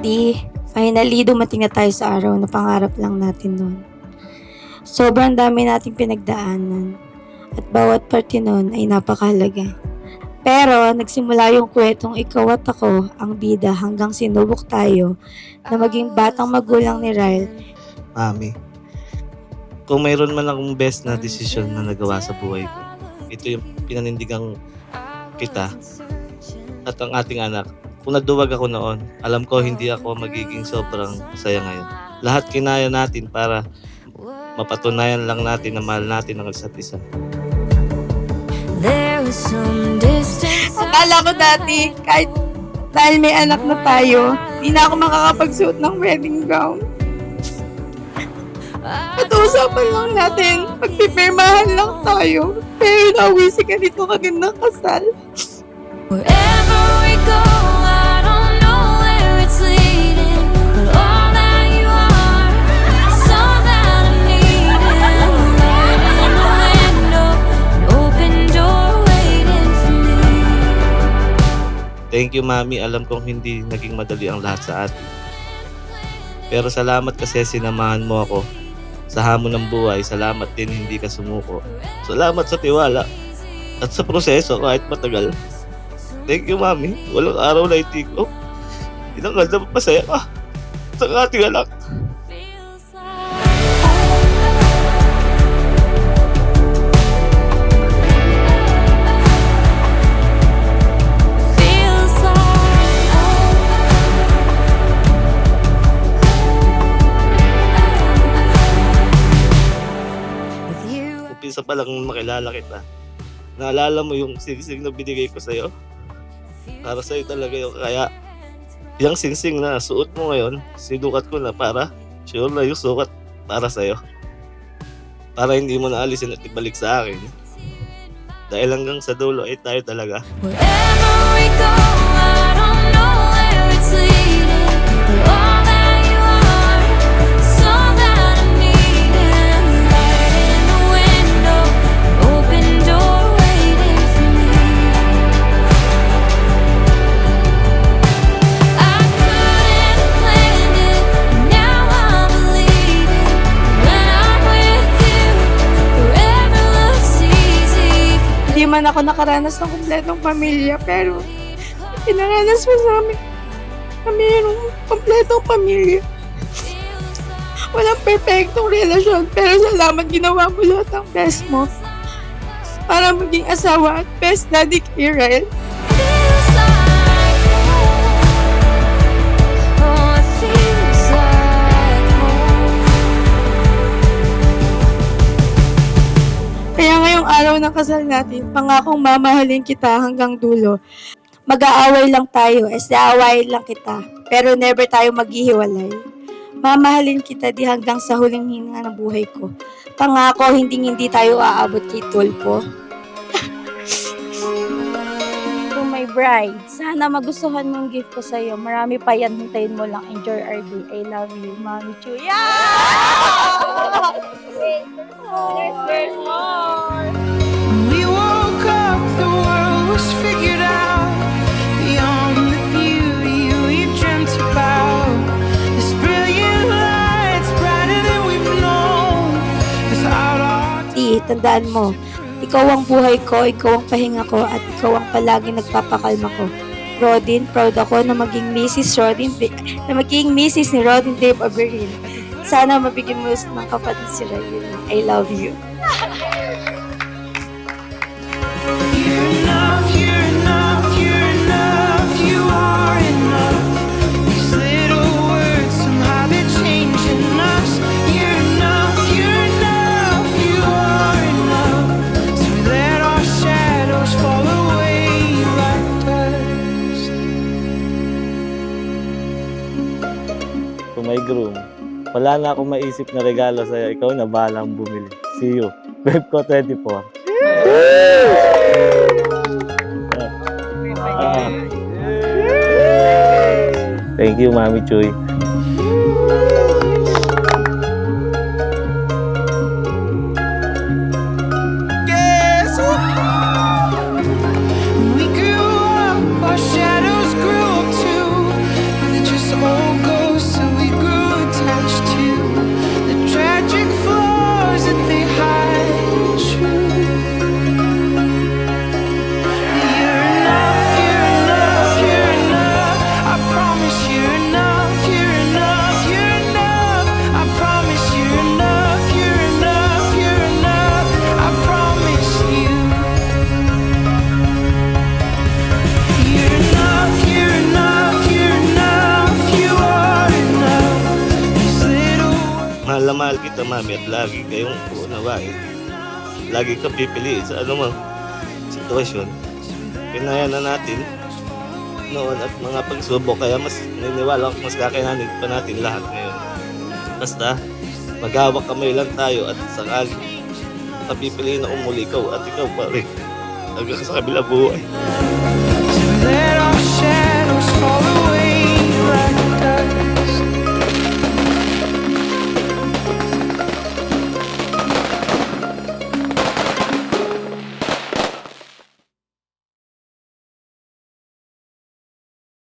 Di, finally dumating na tayo sa araw na pangarap lang natin noon. Sobrang dami nating pinagdaanan at bawat parte noon ay napakahalaga. Pero nagsimula yung kwentong ikaw at ako ang bida hanggang sinubok tayo na maging batang magulang ni Ryle. Mami, kung mayroon man akong best na desisyon na nagawa sa buhay ko, ito yung pinanindigang kita at ang ating anak. Kung naduwag ako noon, alam ko hindi ako magiging sobrang saya ngayon. Lahat kinaya natin para mapatunayan lang natin na mahal natin ang isa't isa. Akala ko dati, kahit dahil may anak na tayo, di na ako makakapagsuot ng wedding gown. At usapan lang natin, pagpipirmahan lang tayo. Pero nauwi si ganito kagandang kasal. Wherever we go, I don't know where it's leading, but all that you are, it's all that I'm needing. Light in the window, an open door waiting for me. Thank you, Mami. Alam kong hindi naging madali ang lahat sa atin. Pero salamat kasi sinamahan mo ako sa hamon ng buhay. Salamat din hindi ka sumuko. Salamat sa tiwala at sa proseso kahit matagal. Thank you, Mami. Walang araw na hindi ko inanggal na masaya ka sa ating anak. Feels with you. Umpisa pa lang makilala kita. Naalala mo yung singsing na binigay ko sa'yo? Para sa'yo talaga yun. Kaya yung singsing na suot mo ngayon, sinukat ko na para sure na yung sukat para sa'yo. Para hindi mo naalisin at ibalik sa akin. Dahil hanggang sa dulo ay tayo talaga. Wherever we go, I don't know where it's leading, but all that you are, it's all that I'm needing. Light in the window, an open door waiting for me. I couldn't have planned it, now I believe it. When I'm with you, forever looks easy. Hindi man ako nakaranas ng kumpletong pamilya, pero pinaranas mo sa amin na mayroong kumpletong pamilya. Walang perfectong relasyon, pero salamat ginawa mo lahat ng best mo para maging asawa at best daddy kay Ryle. Feels like home. Oh, it feels like home. Kaya ngayong araw ng kasal natin, pangakong mamahalin kita hanggang dulo. Mag-aaway lang tayo, aawayin lang kita, pero never tayo maghihiwalay. Mamahalin kita di hanggang sa huling hininga ng buhay ko. Pangako, hindi tayo aabot kay Tulpo. To my bride, sana magustuhan mo yung gift ko sa'yo. Marami pa yan, hintayin mo lang. Enjoy our day. I love you, Mami Chu. There's more. We woke up, the world was figured out. Beyond the beauty we've dreamt about. This brilliant light's brighter than we've known. Without our Tandaan mo, ikaw ang buhay ko, ikaw ang pahinga ko, at ikaw ang palaging nagpapakalma ko. Rodin, proud ako na maging Mrs. ni Rodin Dave Aberin. Sana mabigyan mo ng kapatid si Ryan. I love you. You're enough, you're enough, you're enough, you are enough. These little words, somehow they're changing us. You're enough, you're enough, you are enough. So we let our shadows fall away like dust. To my groom, wala na akong maisip na regalo sa'yo. Ikaw na bahalang bumili. See you. Webco 24. Thank you, Mami Chuy. Yes! We grew up, our shadows grew up too. They're just old mahal kita, mami, at lagi kayong uunawain. Lagi kang pipiliin sa anumang sitwasyon. Kinaya na natin noon at mga pagsubok, kaya mas naniniwala ako mas kakayanin pa natin lahat ngayon. Basta, maghawak kamay lang tayo at sakali napipiliin na umuli ikaw at ikaw pa rin hanggang sa kabilang buhay. To let our shadows fall away.